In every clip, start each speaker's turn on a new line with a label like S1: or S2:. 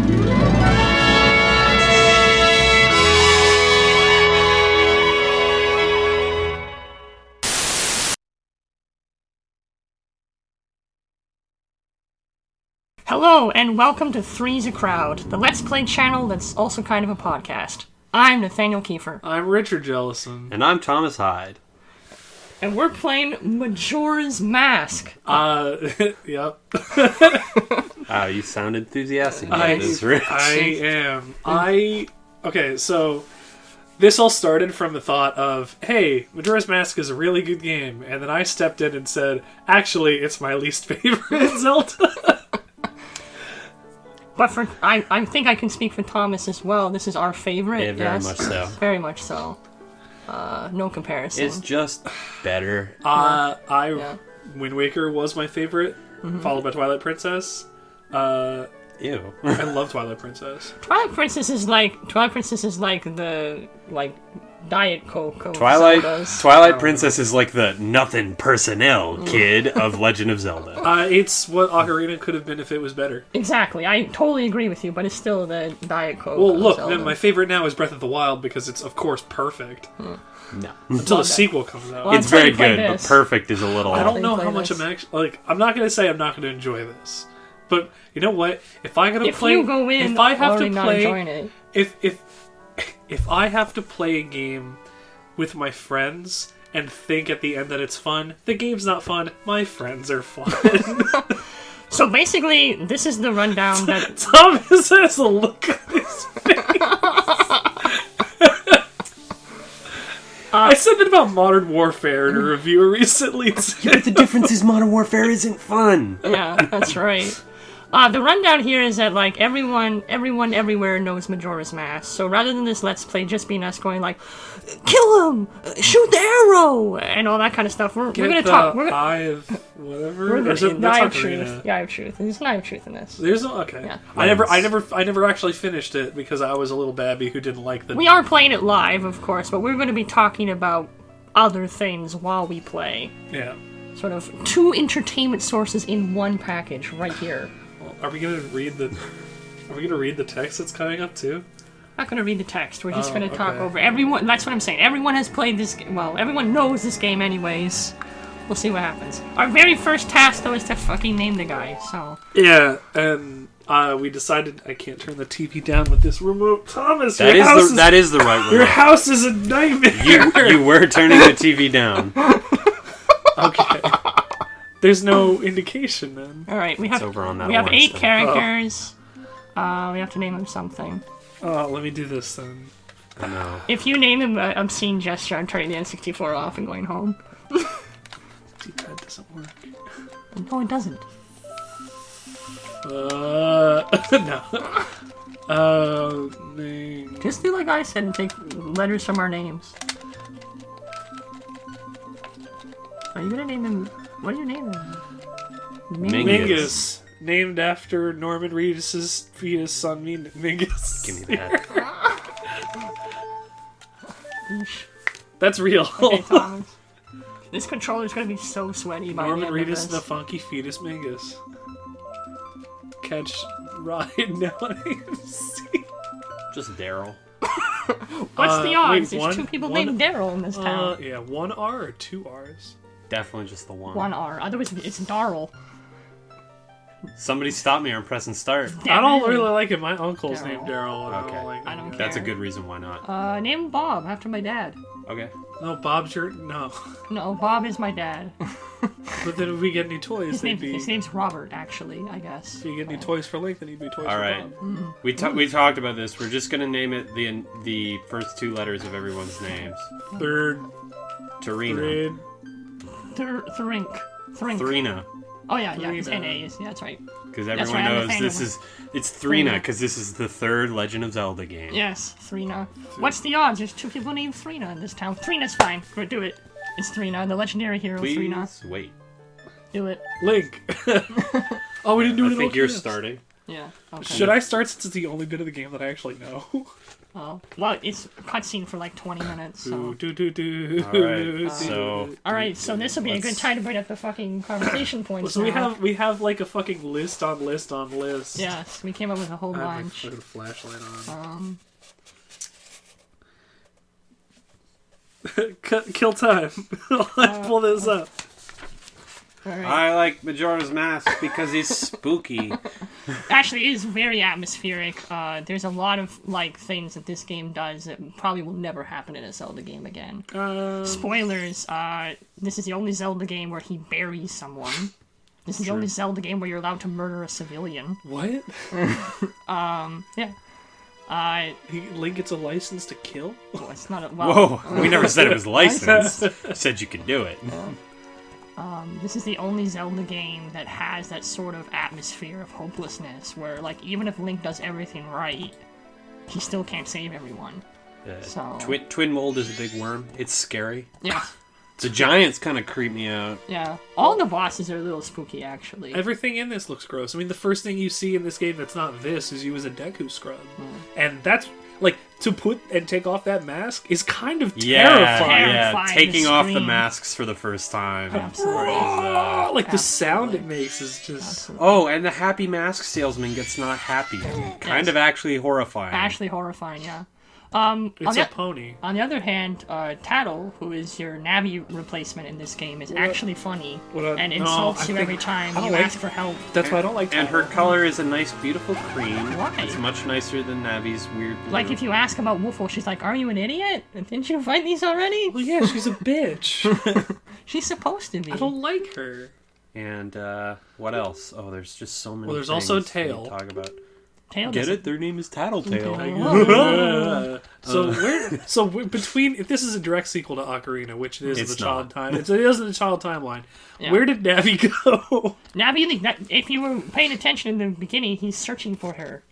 S1: Hello, and welcome to Three's a Crowd, the Let's Play channel that's also kind of a podcast. I'm Nathaniel Kiefer.
S2: I'm Richard Jellison.
S3: And I'm Thomas Hyde.
S1: And we're playing Majora's Mask.
S2: Yep.
S3: You sound enthusiastic about this, Rich.
S2: I am. Okay, so this all started from the thought of, hey, Majora's Mask is a really good game, and then I stepped in and said, actually, it's my least favorite Zelda.
S1: But I think I can speak for Thomas as well. This is our favorite.
S3: Yeah, very much so. Very
S1: much so. No comparison.
S3: It's just better.
S2: Wind Waker was my favorite, followed by Twilight Princess.
S3: Ew.
S2: I love Twilight Princess.
S1: Twilight Princess is like the Diet Coke.
S3: Twilight Princess is like the nothing personnel kid of Legend of Zelda.
S2: It's what Ocarina could have been if it was better.
S1: Exactly. I totally agree with you, but it's still the Diet Coke.
S2: Well, look, my favorite now is Breath of the Wild because it's, of course, perfect.
S3: No.
S2: Until the sequel comes out.
S1: Well,
S3: it's very good, but perfect is a little...
S2: I don't know how much I'm actually... I'm not going to say I'm not going to enjoy this. But, you know what? If I have to play... If I have to play a game with my friends and think at the end that it's fun, the game's not fun. My friends are fun.
S1: So basically, this is the rundown that...
S2: Thomas has a look on his face. I said that about Modern Warfare in a review recently.
S3: But the difference is Modern Warfare isn't fun.
S1: Yeah, that's right. The rundown here is that, like, everyone everywhere knows Majora's Mask. So rather than this Let's Play just being us going, like, kill him! Shoot the arrow! And all that kind of stuff, we're going to talk...
S2: Eye of whatever?
S1: The Eye of Truth. The Eye of Truth. There's an Eye of Truth in this.
S2: Okay. Yeah. I never actually finished it because I was a little babby who didn't like the...
S1: We are playing it live, of course, but we're going to be talking about other things while we play.
S2: Yeah.
S1: Sort of two entertainment sources in one package right here.
S2: Are we gonna read the text that's coming up too?
S1: Not gonna read the text. We're just gonna talk over everyone. That's what I'm saying. Everyone has played this. Well, everyone knows this game, anyways. We'll see what happens. Our very first task, though, is to fucking name the guy. So
S2: yeah, and we decided I can't turn the TV down with this remote. Thomas,
S3: that is the right remote.
S2: Your house is a nightmare.
S3: You were turning the TV down.
S2: Okay. There's no indication, then.
S1: All right, we have 8
S3: stuff.
S1: characters. We have to name them something.
S2: Let me do this then.
S3: No.
S1: If you name him an obscene gesture, I'm turning the N64 off and going home.
S2: That doesn't work.
S1: No, it doesn't.
S2: No. Name.
S1: Just do like I said and take letters from our names. Are you gonna name him? What are you naming him?
S2: Mingus. Named after Norman Reedus' fetus son, Mingus.
S3: Give me that.
S2: That's real.
S1: Okay, Thomas. This controller's gonna be so sweaty by
S2: Norman
S1: the end
S2: Reedus
S1: of
S2: and the funky fetus Mingus. Catch, ride, now
S3: Just Daryl.
S1: What's the odds?
S2: Wait,
S1: There's 2 people named Daryl in this town.
S2: Yeah, 1 R or 2 R's?
S3: Definitely just the one.
S1: 1 R. Otherwise, it's Darryl.
S3: Somebody stop me or I'm pressing start.
S2: I don't really like it. My uncle's named Daryl.
S3: Okay.
S1: I don't care.
S3: That's a good reason why not.
S1: Name him Bob, after my dad.
S3: Okay.
S2: No, Bob's your... No.
S1: No, Bob is my dad.
S2: But then if we get any toys,
S1: his name's Robert, actually, I guess.
S2: If you get any toys for Link, then he'd be toys for
S3: Bob. We talked about this. We're just going to name it the first 2 letters of everyone's names.
S2: Third.
S3: Termina.
S1: Thrink.
S3: Thrina.
S1: Oh, yeah, it's N-A. Yeah, that's right.
S3: Because everyone knows it's Thrina, because this is the 3rd Legend of Zelda game.
S1: Yes, Thrina. What's the odds? There's 2 people named Thrina in this town. Thrina's fine. Go do it. It's Thrina, the legendary hero Thrina.
S3: Wait.
S1: Do it.
S2: Link. Oh, we didn't do it.
S3: I think you're starting.
S1: Yeah. Okay.
S2: Should I start since it's the only bit of the game that I actually know?
S1: Oh, well, it's a cutscene for like 20 minutes. So.
S3: Alright, so...
S1: Alright, so this will be a good time to bring up the fucking conversation points.
S2: So
S1: now.
S2: we have like a fucking list on list on list.
S1: Yes, we came up with a whole
S2: I have my
S1: bunch.
S2: fucking flashlight on. Kill time. Let's pull this up.
S1: Alright.
S3: I like Majora's Mask because he's spooky.
S1: Actually, it is very atmospheric. There's a lot of like things that this game does that probably will never happen in a Zelda game again. Spoilers, this is the only Zelda game where he buries someone. This is the only Zelda game where you're allowed to murder a civilian.
S2: What?
S1: Yeah.
S2: Link gets a license to kill?
S1: Well, it's not a... Well,
S3: Whoa, we never said it was licensed. Said you could do it.
S1: this is the only Zelda game that has that sort of atmosphere of hopelessness where, like, even if Link does everything right, he still can't save everyone. So...
S3: Twin Mold is a big worm. It's scary.
S1: Yeah.
S3: The giants kind of creep me out.
S1: Yeah. All the bosses are a little spooky, actually.
S2: Everything in this looks gross. I mean, the first thing you see in this game that's not this is you as a Deku scrub. And that's, like, to put and take off that mask is kind of terrifying.
S3: Yeah, taking off the masks for the first time.
S1: Absolutely.
S2: Oh, like, the sound it makes is just...
S1: Absolutely.
S3: Oh, and the happy mask salesman gets not happy. Kind of actually horrifying.
S1: Actually horrifying, yeah.
S2: It's a pony.
S1: On the other hand, Tattle, who is your Navi replacement in this game, is actually funny and insults you every time you ask for help.
S2: That's why I don't like
S3: And
S2: Tattle.
S3: her color is a nice, beautiful cream.
S1: Why?
S3: It's much nicer than Navi's weird blue.
S1: Like, if you ask about Woofle, she's like, "Are you an idiot? Didn't you fight these already?"
S2: Well, yeah, she's a bitch.
S1: She's supposed to be.
S2: I don't like her.
S3: And, what else? Oh, there's just so many
S2: Well, there's
S3: things
S2: also
S3: we
S2: Tail.
S3: need to talk about.
S1: Tail
S3: Get
S1: doesn't-
S3: it? Their name is Tattletale.
S2: Between, if this is a direct sequel to Ocarina, which it is in
S3: It's
S2: the child
S3: not.
S2: time, it is in the child timeline.
S1: Yeah.
S2: Where did Navi go?
S1: Navi, if you were paying attention in the beginning, he's searching for her.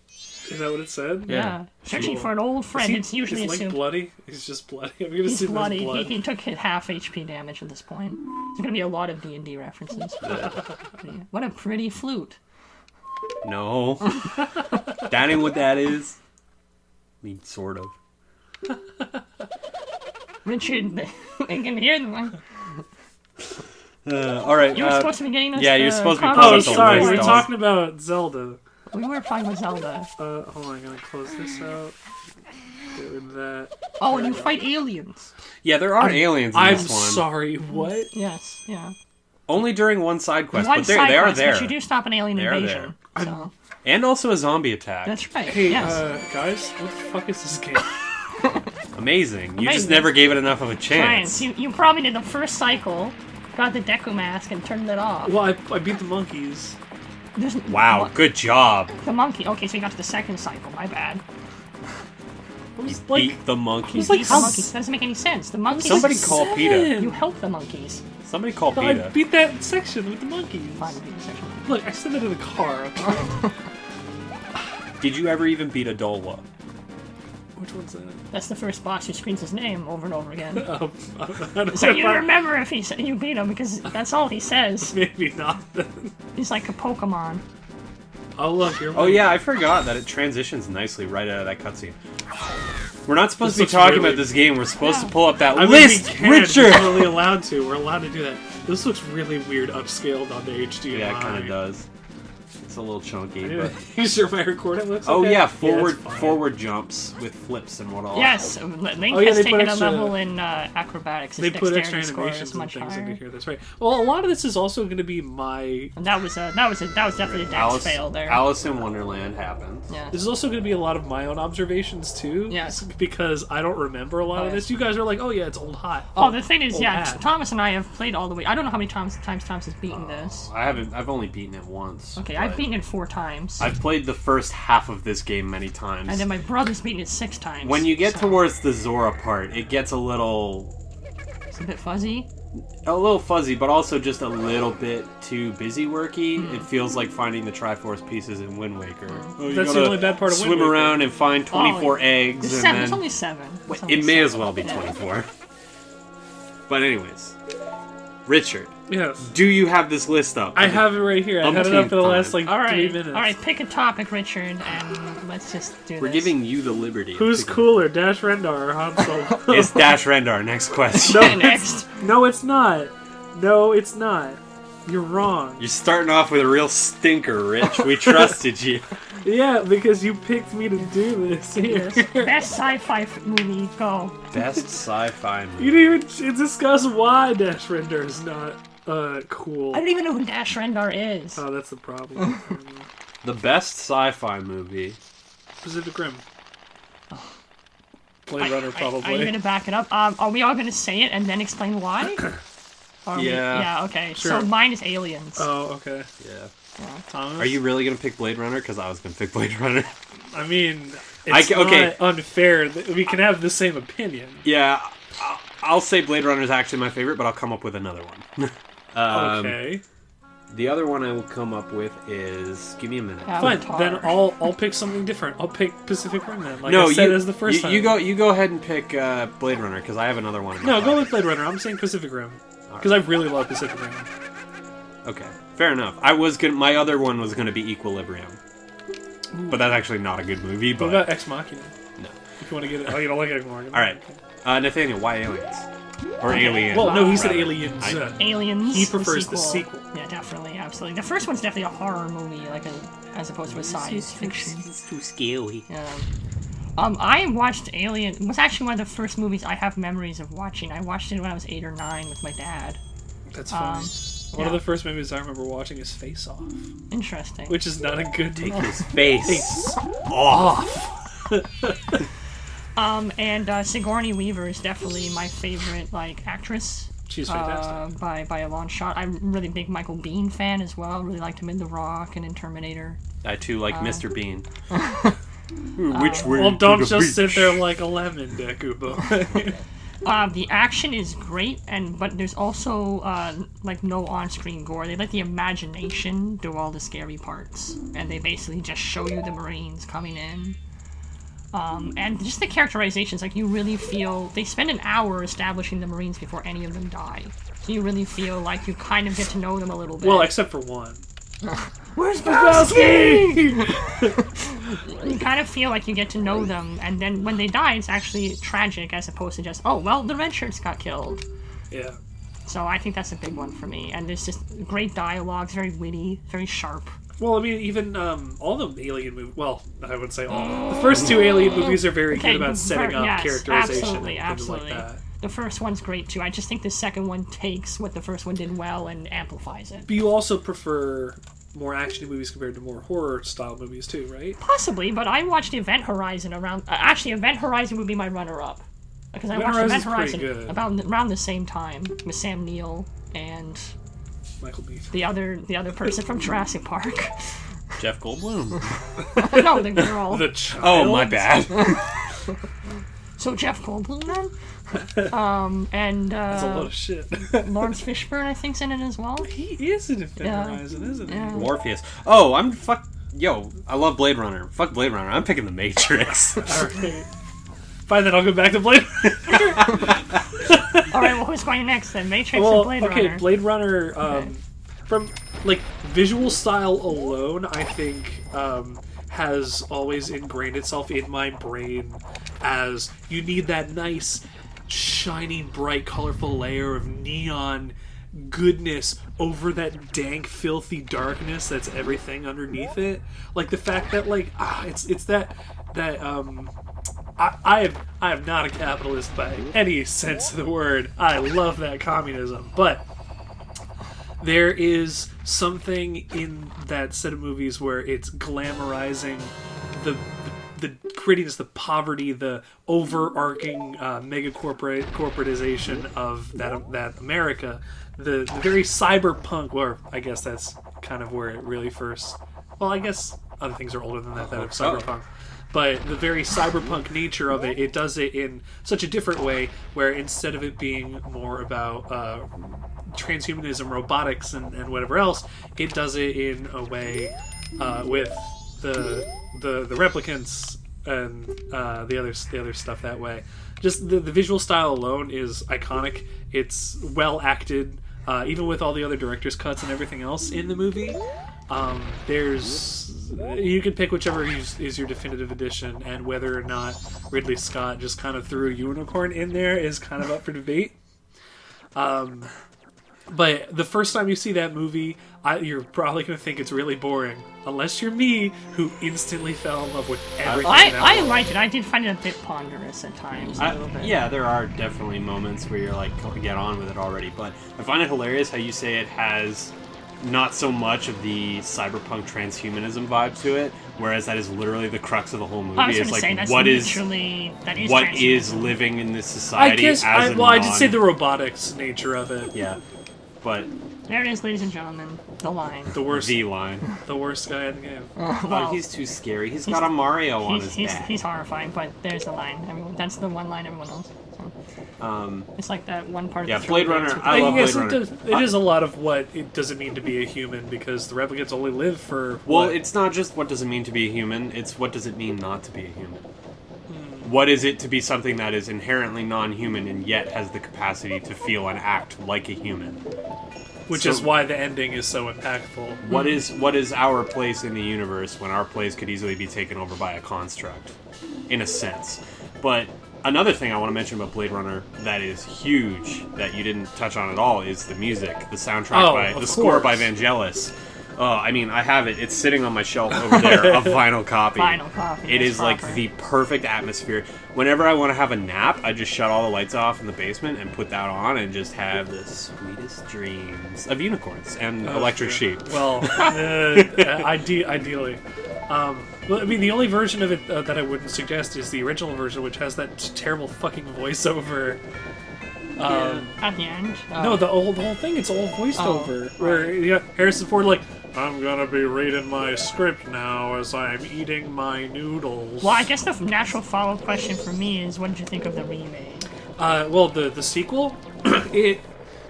S2: Is that what it said?
S1: Yeah. Searching
S2: Cool.
S1: for an old friend. It's usually
S2: Is Link
S1: assumed.
S2: bloody? He's just bloody. I'm gonna
S1: He's
S2: assume
S1: bloody.
S2: there's blood.
S1: He took half HP damage at this point. There's gonna be a lot of D&D references. Yeah. What a pretty flute.
S3: No. That ain't what that is. I mean, sort of.
S1: Richard, I can hear them.
S3: All right.
S1: You were supposed to be getting us.
S3: yeah, you're supposed to be
S2: Oh,
S3: pulling up the
S2: sorry.
S3: list,
S2: We're
S3: dog.
S2: talking about Zelda.
S1: We were talking about Zelda.
S2: Hold on. I'm gonna close this out. Doing that.
S1: Oh, and you fight aliens.
S3: Yeah, there are aliens in
S2: I'm
S3: this one.
S2: sorry. What?
S1: Yes, yeah.
S3: Only during one side quest,
S1: One
S3: but
S1: side
S3: they are
S1: quest,
S3: there.
S1: But you do stop an alien
S3: They are
S1: invasion. So.
S3: And also a zombie attack.
S1: That's right.
S2: Hey,
S1: yes.
S2: guys, what the fuck is this game?
S3: Amazing. You just
S1: Amazing.
S3: never gave it enough of a chance.
S1: Science. You probably did the first cycle, got the Deku mask, and turned it off.
S2: Well, I beat the monkeys.
S1: There's,
S3: Wow, good job.
S1: The monkey. Okay, so you got to the second cycle. My bad.
S2: was like,
S3: Beat the monkey.
S2: was like
S1: Beat the monkeys. That doesn't make any sense. The monkeys.
S3: Somebody call PETA.
S1: You help the monkeys.
S3: Somebody call
S2: I
S3: PETA.
S2: beat that section with the monkeys.
S1: Fine, beat the section.
S2: Look, I said that in the car. Okay?
S3: Did you ever even beat a Dolwa?
S2: Which one's that?
S1: That's the first boss who screens his name over and over again.
S2: I don't
S1: So
S2: know
S1: you
S2: if I-
S1: remember if you beat him because that's all he says.
S2: Maybe not. Then.
S1: He's like a Pokemon.
S2: Oh look, you're.
S3: Oh yeah, I forgot that it transitions nicely right out of that cutscene. We're not supposed
S2: This
S3: to be
S2: looks
S3: talking
S2: really-
S3: about this game. We're supposed to pull up that
S2: I mean,
S3: list,
S2: we can.
S3: Richard.
S2: We're really allowed to. We're allowed to do that. This looks really weird, upscaled on the HDMI.
S3: Yeah, it kind of does. It's a little chunky, but
S2: You sure my recording looks
S3: oh
S2: okay?
S3: yeah,
S2: it's
S3: forward
S2: fine.
S3: forward jumps with flips and what all.
S1: Yes, Link
S2: Oh, yeah,
S1: has
S2: they put
S1: taken
S2: extra-
S1: a level in acrobatics.
S2: They
S1: His
S2: put
S1: dexterity
S2: extra
S1: score
S2: animations
S1: is
S2: and
S1: much
S2: things
S1: higher.
S2: into here. That's right. Well, a lot of this is also going to be my.
S1: And that was definitely a dex fail there.
S3: Alice in Wonderland happens.
S1: Yeah.
S2: This is also going to be a lot of my own observations too.
S1: Yes.
S2: Because I don't remember a lot
S1: Oh,
S2: of
S1: yes.
S2: this. You guys are like, oh yeah, it's old hot.
S1: Oh, the thing is,
S2: old
S1: yeah,
S2: hat.
S1: Thomas and I have played all the way. I don't know how many times Thomas has beaten this.
S3: I've only beaten it once.
S1: Okay,
S3: but
S1: I've beaten it 4 times.
S3: I've played the first half of this game many times.
S1: And then my brother's beaten it 6 times.
S3: When you get
S1: so
S3: towards the Zora part, it gets a little
S1: it's a bit fuzzy.
S3: fuzzy, but also just a little bit too busy worky. It feels like finding the Triforce pieces in Wind Waker. Oh, you
S2: That's the
S3: gotta
S2: only bad part of Wind
S3: swim
S2: Waker.
S3: around and find 24 eggs,
S1: It's
S3: and
S1: 7.
S3: then
S1: It's only 7. It's only
S3: it may
S1: 7.
S3: as well be 24. But anyways, Richard,
S2: Yes.
S3: Do you have this list up?
S2: I have it right here. I had it up for the last, like,
S1: All
S2: 3
S1: right,
S2: minutes.
S1: all right. Pick a topic, Richard, and let's just do this.
S3: We're giving you the liberty. of
S2: Who's
S3: picking-
S2: cooler, Dash Rendar or Han Solo?
S3: It's Dash Rendar. Next question.
S2: No,
S1: Next.
S2: No, it's not. No, it's not. You're wrong.
S3: You're starting off with a real stinker, Rich. We trusted you.
S2: Yeah, because you picked me to do this here.
S1: Best sci-fi movie, go.
S3: Best sci-fi
S2: You
S3: movie.
S2: didn't even discuss why Dash Rendar is not cool.
S1: I don't even know who Dash Rendar is.
S2: Oh, that's the problem.
S3: The best sci-fi movie.
S2: Pacific Rim. Blade Runner,
S1: Are you
S2: probably.
S1: gonna back it up? Are we all gonna say it and then explain why? Or
S3: Yeah.
S1: Yeah. Okay.
S2: Sure.
S1: So mine is Aliens.
S2: Oh, okay.
S3: Yeah.
S2: Thomas?
S3: Are you really gonna pick Blade Runner? Because I was gonna pick Blade Runner.
S2: I mean, it's
S3: okay.
S2: not unfair that we can have the same opinion.
S3: Yeah. I'll say Blade Runner is actually my favorite, but I'll come up with another one.
S2: Okay.
S3: The other one I will come up with is. Give me a minute.
S2: Fine.
S1: Avatar.
S2: Then I'll pick something different. I'll pick Pacific Rim then. Like
S3: No,
S2: I said
S3: you
S2: as the first time.
S3: You go ahead and pick Blade Runner because I have another one. in my
S2: No, go
S3: pocket.
S2: with Blade Runner. I'm saying Pacific Rim because I really love Pacific Rim.
S3: Okay, fair enough. My other one was gonna be Equilibrium, but that's actually not a good movie.
S2: What
S3: But
S2: about Ex Machina?
S3: no.
S2: If you want to get it, oh, you don't like Ex Machina.
S3: All right, Nathaniel, why aliens or Alien?
S2: Well, no, he said
S3: rather.
S2: Aliens.
S1: Aliens.
S2: He prefers the sequel.
S1: Yeah, definitely, absolutely. The first one's definitely a horror movie, as opposed to a science fiction.
S3: It's too scary.
S1: Yeah. I watched Alien. It was actually one of the first movies I have memories of watching. I watched it when I was 8 or 9 with my dad.
S2: That's funny. One of the first movies I remember watching is Face Off,
S1: Interesting.
S2: which is not a good
S3: Take
S2: movie.
S3: his face
S2: Face
S3: off.
S1: And Sigourney Weaver is definitely my favorite, actress.
S2: She's fantastic.
S1: By a long shot. I'm a really big Michael Biehn fan as well. Really liked him in The Rock and in Terminator.
S3: I too like Mr. Bean. Which way?
S2: Well,
S3: to
S2: don't
S3: the
S2: just sit
S3: beach?
S2: there like a lemon, Deku boy.
S1: The action is great, but there's also no on-screen gore. They let the imagination do all the scary parts, and they basically just show you the Marines coming in. And just the characterizations, you really feel they spend an hour establishing the Marines before any of them die. So you really feel like you kind of get to know them a little bit.
S2: Well, except for one.
S1: Where's Bowski? You kind of feel like you get to know them, and then when they die, it's actually tragic as opposed to just, oh, well, the red shirts got killed.
S2: Yeah.
S1: So I think that's a big one for me. And there's just great dialogue, very witty, very sharp.
S2: Well, I mean, even all the Alien movies. Well, I would say all. The first two Alien movies are very good about setting up
S1: yes,
S2: characterization
S1: absolutely,
S2: and things
S1: absolutely.
S2: like that.
S1: The first one's great too. I just think the second one takes what the first one did well and amplifies it.
S2: But you also prefer more action movies compared to more horror style movies too, right?
S1: Possibly, but I watched Event Horizon around. Actually, Event Horizon would be my runner-up because I
S2: Event
S1: watched Event
S2: Horizon's pretty
S1: Horizon
S2: good.
S1: around the same time with Sam Neill and
S2: Michael Beef.
S1: the other person from Jurassic Park.
S3: Jeff Goldblum.
S1: No, the girl.
S2: The child.
S3: Oh, my bad.
S1: So Jeff Goldblum then. And
S2: That's a lot of shit.
S1: Lawrence Fishburne, I think's in it as well.
S2: He is in Event
S1: Yeah.
S2: Horizon, isn't he?
S1: Yeah.
S3: Morpheus. Oh, Yo, I love Blade Runner. Fuck Blade Runner. I'm picking The Matrix.
S2: Alright. Fine, then I'll go back to Blade Runner.
S1: All right, well, who's going next then? Matrix
S2: Well,
S1: or Blade
S2: okay,
S1: Runner?
S2: Blade Runner, from, visual style alone, I think, has always ingrained itself in my brain as you need that nice, shining, bright, colorful layer of neon goodness over that dank, filthy darkness that's everything underneath it. Like, the fact that, it's that I am not a capitalist by any sense of the word. I love that communism, but there is something in that set of movies where it's glamorizing the grittiness, the poverty, the overarching mega corporatization of that America, the very cyberpunk. Or I guess that's kind of where it really first. Well, I guess other things are older than that of cyberpunk. But the very cyberpunk nature of it does it in such a different way, where instead of it being more about transhumanism, robotics, and whatever else, it does it in a way with the replicants and the other stuff that way. Just the visual style alone is iconic. It's well acted. even with all the other director's cuts and everything else in the movie, you can pick whichever is your definitive edition, and whether or not Ridley Scott just kind of threw a unicorn in there is kind of up for debate. But the first time you see that movie, you're probably going to think it's really boring. Unless you're me, who instantly fell in love with everything.
S1: I liked it. I did find it a bit ponderous at times. A little bit.
S3: Yeah, there are definitely moments where you're like, get on with it already. But I find it hilarious how you say it has not so much of the cyberpunk transhumanism vibe to it, whereas that is literally the crux of the whole movie.
S1: I was
S3: It's like,
S1: say,
S3: what is
S1: transhumanism.
S3: living in this society?
S2: I did say the robotics nature of it.
S3: Yeah, but
S1: there it is, ladies and gentlemen. The line.
S2: The worst
S3: line.
S2: The worst guy in the game.
S3: Oh, he's too scary. He's got a Mario on his back.
S1: He's horrifying, but there's the line. That's the one line everyone knows. So. It's like that one part.
S3: Yeah,
S1: of the
S3: Blade Runner. I love Blade Runner.
S2: It is a lot of what it doesn't mean to be a human, because the replicants only live for.
S3: Well, it's not just what does it mean to be a human. It's what does it mean not to be a human. What is it to be something that is inherently non-human and yet has the capacity to feel and act like a human?
S2: Which is why the ending is so impactful.
S3: What is our place in the universe when our place could easily be taken over by a construct, in a sense? But another thing I want to mention about Blade Runner that is huge that you didn't touch on at all is the music, the soundtrack the score by Vangelis. I mean, I have it. It's sitting on my shelf over there, a vinyl copy. It is like the perfect atmosphere. Whenever I want to have a nap, I just shut all the lights off in the basement and put that on and just have the sweetest dreams of unicorns and electric sheep.
S2: Well, ideally. Well, I mean, the only version of it that I wouldn't suggest is the original version, which has that terrible fucking voiceover.
S1: At the end?
S2: No, the whole thing, it's all voiced over. Where Harrison Ford, like, I'm gonna be reading my script now as I'm eating my noodles.
S1: Well, I guess the natural follow-up question for me is, what did you think of the remake?
S2: Well, the sequel, it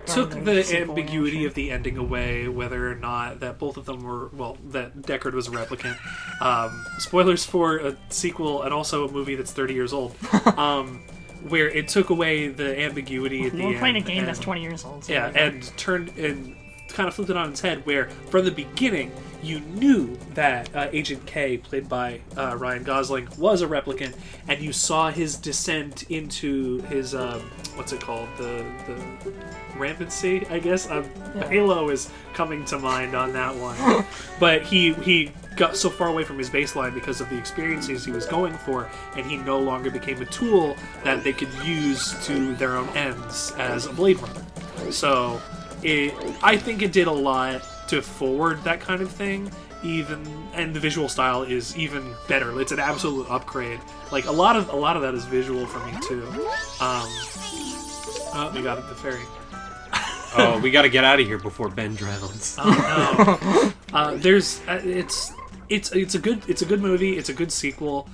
S2: took the ambiguity of the ending away, whether or not that both of them were, well, that Deckard was a replicant. Spoilers for a sequel and also a movie that's 30 years old. Where it took away the ambiguity at the end.
S1: We're playing a game that's 20 years old. So
S2: yeah, and kind of flipped it on its head, where from the beginning you knew that Agent K, played by Ryan Gosling, was a replicant, and you saw his descent into his what's it called, the rampancy, I guess. Halo is coming to mind on that one, but he got so far away from his baseline because of the experiences he was going for, and he no longer became a tool that they could use to their own ends as a Blade Runner. So I think it did a lot to forward that kind of thing, and the visual style is even better. It's an absolute upgrade. Like a lot of that is visual for me too. We got it, the ferry.
S3: Oh, we got to get out of here before Ben drowns.
S2: Oh no. It's a good movie. It's a good sequel.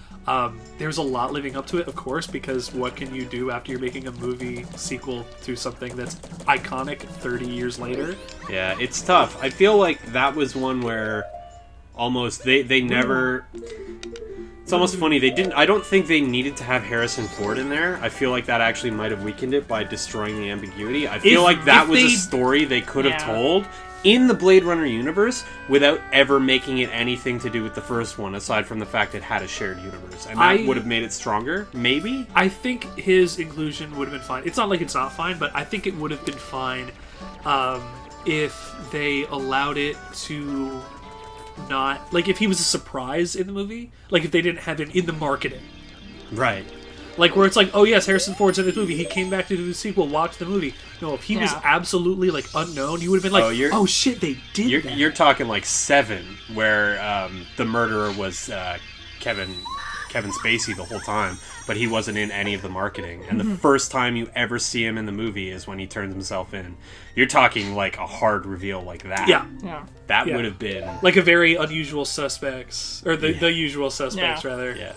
S2: There's a lot living up to it, of course, because what can you do after you're making a movie sequel to something that's iconic 30 years later?
S3: Yeah, it's tough. I feel like that was one where almost they never... It's almost funny, I don't think they needed to have Harrison Ford in there. I feel like that actually might have weakened it by destroying the ambiguity. I feel like that was a story they could have told in the Blade Runner universe without ever making it anything to do with the first one, aside from the fact it had a shared universe. And that would have made it stronger, maybe?
S2: I think his inclusion would have been fine. It's not like it's not fine, but I think it would have been fine if they allowed it to not... Like, if he was a surprise in the movie. Like, if they didn't have him in the marketing.
S3: Right.
S2: Like, where it's like, oh yes, Harrison Ford's in this movie, he came back to do the sequel, watch the movie. No, if he was absolutely, like, unknown, you would have been like, oh shit, they did that.
S3: You're talking like Seven, where the murderer was Kevin Spacey the whole time, but he wasn't in any of the marketing. And the first time you ever see him in the movie is when he turns himself in. You're talking like a hard reveal like that.
S2: Yeah.
S3: That would have been...
S2: Like a very unusual suspects, or the usual suspects, rather.
S3: Yeah.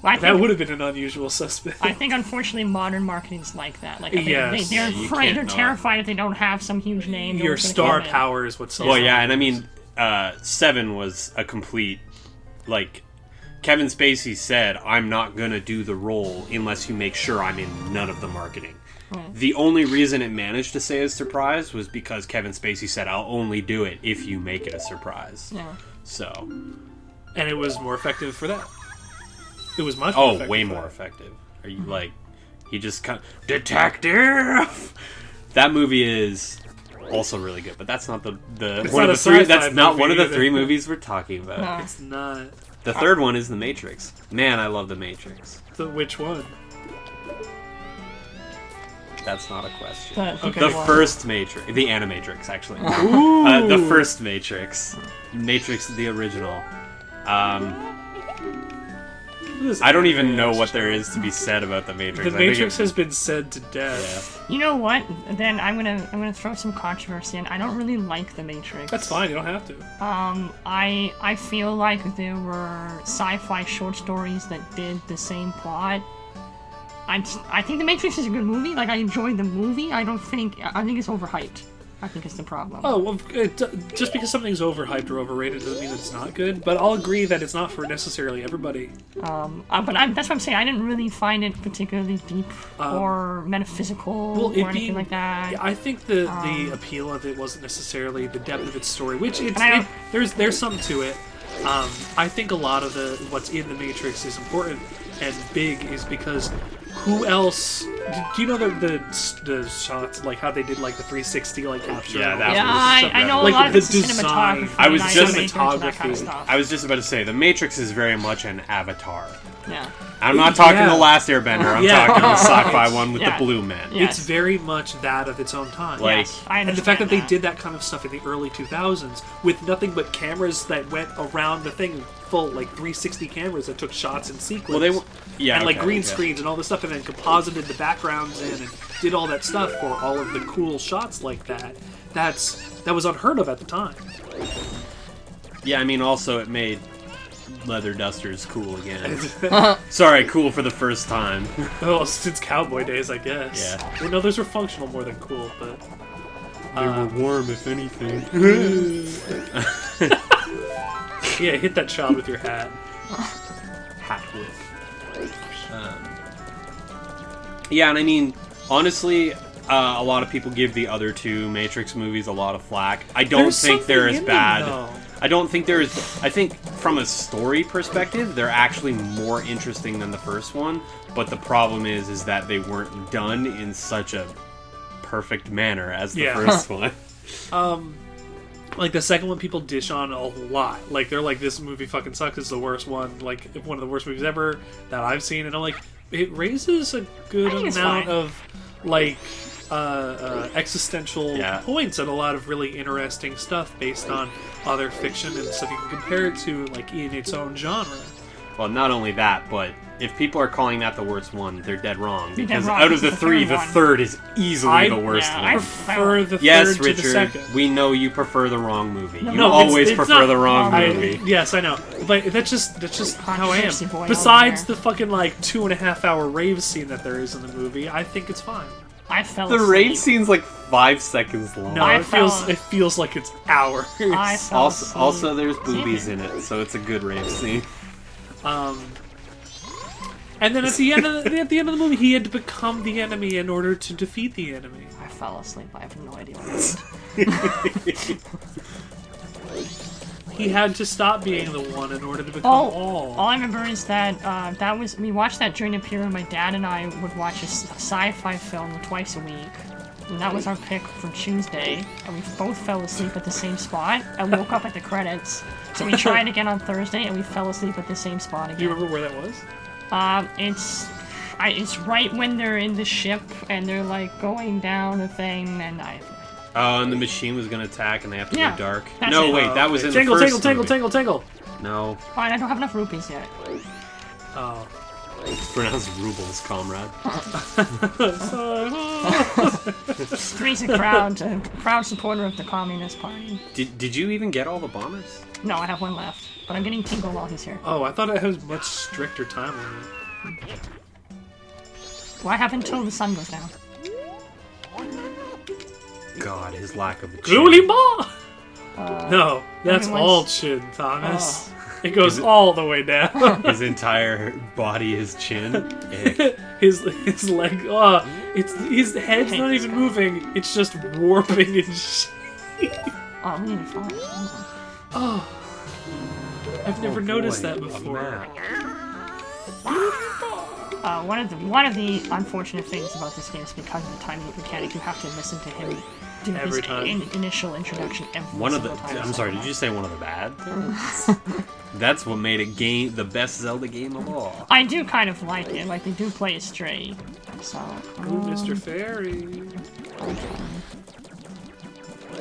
S1: Well,
S2: that would have been an unusual suspect.
S1: I think, unfortunately, modern marketing's like that. Like, they're afraid, they're terrified if they don't have some huge name.
S2: Your star power is what sells.
S3: Well, yeah, and I mean, Seven was a complete, like, Kevin Spacey said, I'm not going to do the role unless you make sure I'm in none of the marketing. The only reason it managed to stay a surprise was because Kevin Spacey said, "I'll only do it if you make it a surprise."
S1: Yeah.
S3: So.
S2: And it was more effective for that. It was much more effective.
S3: Way more effective. Are you like... He just kind of... Detective! That movie is also really good, but that's not the one of the three. That's not one of the three movies we're talking about.
S1: No.
S2: It's not.
S3: The third one is The Matrix. Man, I love The Matrix.
S2: Which one?
S3: That's not a question.
S1: The
S3: First Matrix. The Animatrix, actually. The first Matrix. Matrix, the original. I don't even know what there is to be said about The Matrix.
S2: The Matrix has been said to death.
S1: You know what? Then I'm gonna throw some controversy in. I don't really like The Matrix.
S2: That's fine. You don't have to.
S1: I feel like there were sci-fi short stories that did the same plot. I think The Matrix is a good movie. Like, I enjoyed the movie. I think it's overhyped. I think it's the problem.
S2: Oh, well, just because something's overhyped or overrated doesn't mean that it's not good. But I'll agree that it's not for necessarily everybody.
S1: But that's what I'm saying. I didn't really find it particularly deep or metaphysical or anything like that.
S2: Yeah, I think the appeal of it wasn't necessarily the depth of its story, which there's something to it. I think a lot of what's in The Matrix is important and big is because who else? Do you know the shots, like how they did like the 360 like capture?
S3: Yeah,
S1: I know
S2: like
S1: a lot of
S2: the
S1: it's
S2: design.
S1: cinematography.
S3: I was just
S1: cinematography.
S3: I was just about to say The Matrix is very much an Avatar.
S1: Yeah.
S3: I'm not talking The Last Airbender. I'm talking the sci-fi one with the blue man.
S1: Yeah.
S2: It's very much that of its own time.
S3: Like,
S2: and the fact that they did that kind of stuff in the early 2000s with nothing but cameras that went around the thing, full like 360 cameras that took shots in sequence.
S3: Well,
S2: and green screens and all this stuff, and then composited the backgrounds in and did all that stuff for all of the cool shots like that. That was unheard of at the time.
S3: Yeah, I mean, also it made leather dusters cool again. Sorry, cool for the first time.
S2: Well, since cowboy days, I guess.
S3: Yeah.
S2: Well, no, those were functional more than cool, but
S3: they were warm, if anything.
S2: Yeah, hit that child with your hat.
S3: Hat whip. Yeah, and I mean, honestly, a lot of people give the other two Matrix movies a lot of flack. I don't think they're as bad. I don't think they're as... I think from a story perspective, they're actually more interesting than the first one. But the problem is that they weren't done in such a perfect manner as the first one. Like, the second one people dish on a lot. Like, they're like, this movie fucking sucks, it's the worst one. Like, one of the worst movies ever that I've seen. And I'm like, it raises a good amount of, like... existential points and a lot of really interesting stuff based on other fiction and stuff you can compare it to, like, in its own genre. Well, not only that, but if people are calling that the worst one, they're dead wrong. Because out of the three, the third is easily the worst one. I prefer the third to the second. We know you prefer the wrong movie. You always prefer the wrong movie. Yes, I know. But that's just how I am. Besides the fucking, like, 2.5 hour rave scene that there is in the movie, I think it's fine.
S1: I fell asleep.
S3: The rave scene's like 5 seconds long.
S2: No, it feels like it's hours.
S3: Also, there's boobies in it, so it's a good rave scene.
S2: And then at the end of the movie, he had to become the enemy in order to defeat the enemy.
S1: I fell asleep. I have no idea what happened.
S2: He had to stop being the one in order to become all.
S1: All I remember is that we watched that during the period my dad and I would watch a sci-fi film twice a week. And that was our pick for Tuesday. And we both fell asleep at the same spot. I woke up at the credits. So we tried again on Thursday and we fell asleep at the same spot again.
S2: Do you remember where that was?
S1: It's right when they're in the ship and they're like going down a thing and
S3: Oh, and the machine was gonna attack, and they have to go dark.
S1: That
S3: was in the first movie.
S2: Tingle.
S3: No.
S1: Fine, I don't have enough rupees yet.
S2: Oh.
S3: It's pronounced rubles, comrade.
S1: Three's a proud supporter of the Communist Party.
S3: Did you even get all the bombers?
S1: No, I have one left, but I'm getting Tingle while he's here.
S2: Oh, I thought it has much stricter time limit.
S1: Well, I have until the sun goes down.
S3: God, his lack of chin.
S2: No, that's all chin, Thomas. It goes all the way down.
S3: His entire body is chin. Ick.
S2: his leg. His head's not even moving. It's just warping and shit.
S1: Oh, we need to follow.
S2: Oh, I've never noticed that before.
S1: One of the unfortunate things about this game is because of the timing mechanic, you have to listen to him do
S2: Every
S1: his
S2: time.
S1: Initial introduction every
S3: One of the.
S1: single time.
S3: I'm sorry. Did you say one of the bad things? That's what made it the best Zelda game of all.
S1: I do kind of like it. Like, they do play astray. So.
S2: Ooh, Mr. Fairy.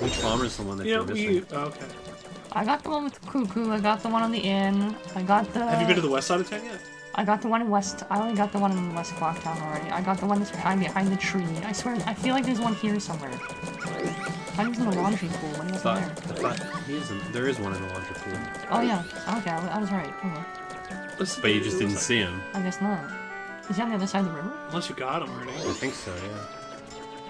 S3: Which bomber's the one that you're missing?
S2: Okay.
S1: I got the one with Cuckoo. I got the one on the inn. I got the.
S2: Have you been to the west side of town yet?
S1: I got the one in West. I only got the one in West Clocktown already. I got the one that's behind the tree. I swear, I feel like there's one here somewhere. I thought he was in the laundry pool when he wasn't there.
S3: There is one in the laundry pool.
S1: Oh yeah. Okay, I was right. Okay.
S3: But you just didn't see him.
S1: I guess not. Is he on the other side of the river?
S2: Unless you got him already.
S3: I think so,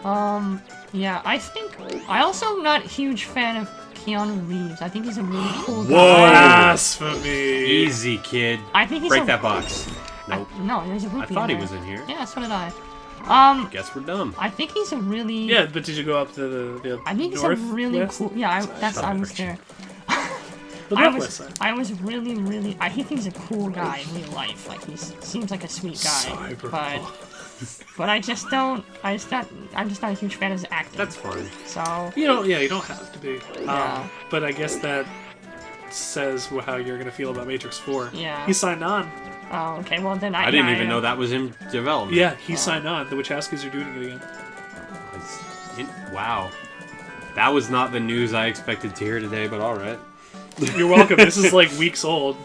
S3: yeah.
S1: Yeah, I also not a huge fan of Keanu Reeves. I think he's a really cool guy.
S2: Blasphemy!
S3: Easy, kid.
S1: I think he's
S3: Break that box. Nope.
S1: No, there's a rupee
S3: I thought he
S1: in there.
S3: was in here.
S1: Yeah, so did I.
S3: Guess we're dumb.
S1: I think he's a really...
S2: Yeah, but did you go up to the
S1: I think he's a really cool... Yeah, I was there.
S2: The northwest side.
S1: I was really... I think he's a cool guy in real life. Like, he seems like a sweet guy. But I'm just not a huge fan of his acting.
S3: That's fine.
S1: So...
S2: You don't have to be.
S1: Yeah.
S2: But I guess that says how you're going to feel about Matrix 4.
S1: Yeah.
S2: He signed on.
S1: Oh, okay, well then
S3: I didn't even know that was in development.
S2: Yeah, he signed on. The Wachowskis are doing it again.
S3: Wow. That was not the news I expected to hear today, but alright.
S2: You're welcome. This is like weeks old.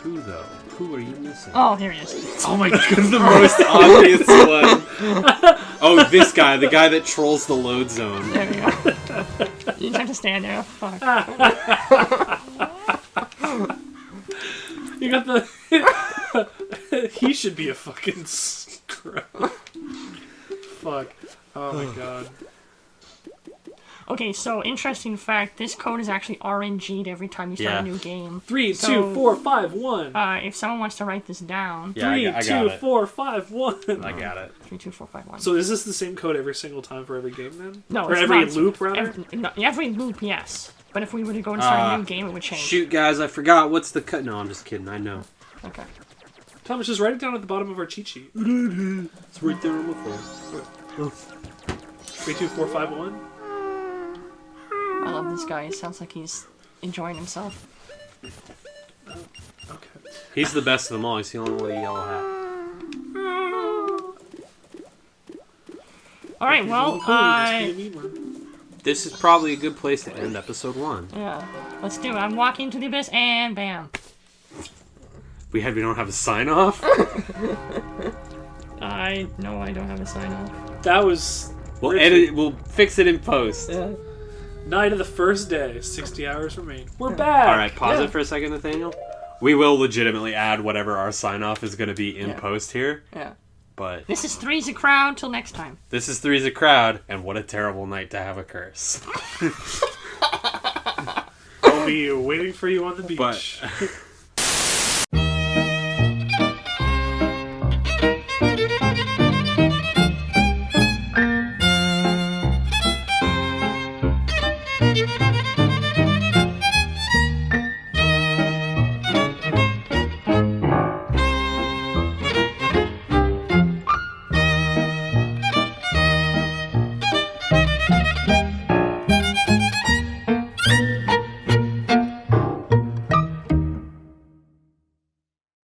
S3: Who, though? Who are you missing?
S1: Oh, here he is.
S2: Oh my god.
S3: The most obvious one. Oh, this guy. The guy that trolls the load zone.
S1: There we go. You just have to stand there. Fuck.
S2: You got the... He should be a fucking scrub. Fuck. Oh my god.
S1: Okay, so interesting fact, this code is actually RNG'd every time you start a new game.
S2: 3,
S1: So,
S2: 2, 4, 5, 1.
S1: If someone wants to write this down...
S3: Yeah,
S2: 3,
S3: I
S2: 2,
S3: got it.
S2: 4, 5, 1.
S3: I got it.
S1: 3, 2, 4, 5, 1.
S2: So is this the same code every single time for every game then?
S1: No,
S2: or
S1: it's
S2: every
S1: not.
S2: loop, rather?
S1: Every loop, yes. But if we were to go and start a new game, it would change.
S3: Shoot, guys, I forgot. What's the cut? No, I'm just kidding. I know.
S1: Okay.
S2: Thomas, just write it down at the bottom of our cheat sheet.
S3: It's right there on the floor.
S2: 3, 2, 4, 5, 1.
S1: I love this guy. He sounds like he's enjoying himself.
S2: Okay.
S3: He's the best of them all. He's the only one with a yellow hat.
S1: Alright, well,
S3: This is probably a good place to end episode 1.
S1: yeah. Let's do it. I'm walking to the abyss, and bam.
S3: We don't have a sign off.
S1: No, I don't have a sign off.
S2: That was...
S3: We'll edit. We'll fix it in post.
S1: Yeah.
S2: Night of the first day. 60 hours remain. We're back!
S3: All right, pause it for a second, Nathaniel. We will legitimately add whatever our sign off is going to be in post here.
S1: Yeah.
S3: But
S1: This is Three's a Crowd. Till next time.
S3: this is Three's a Crowd, and what a terrible night to have a curse.
S2: I'll be waiting for you on the beach.
S3: But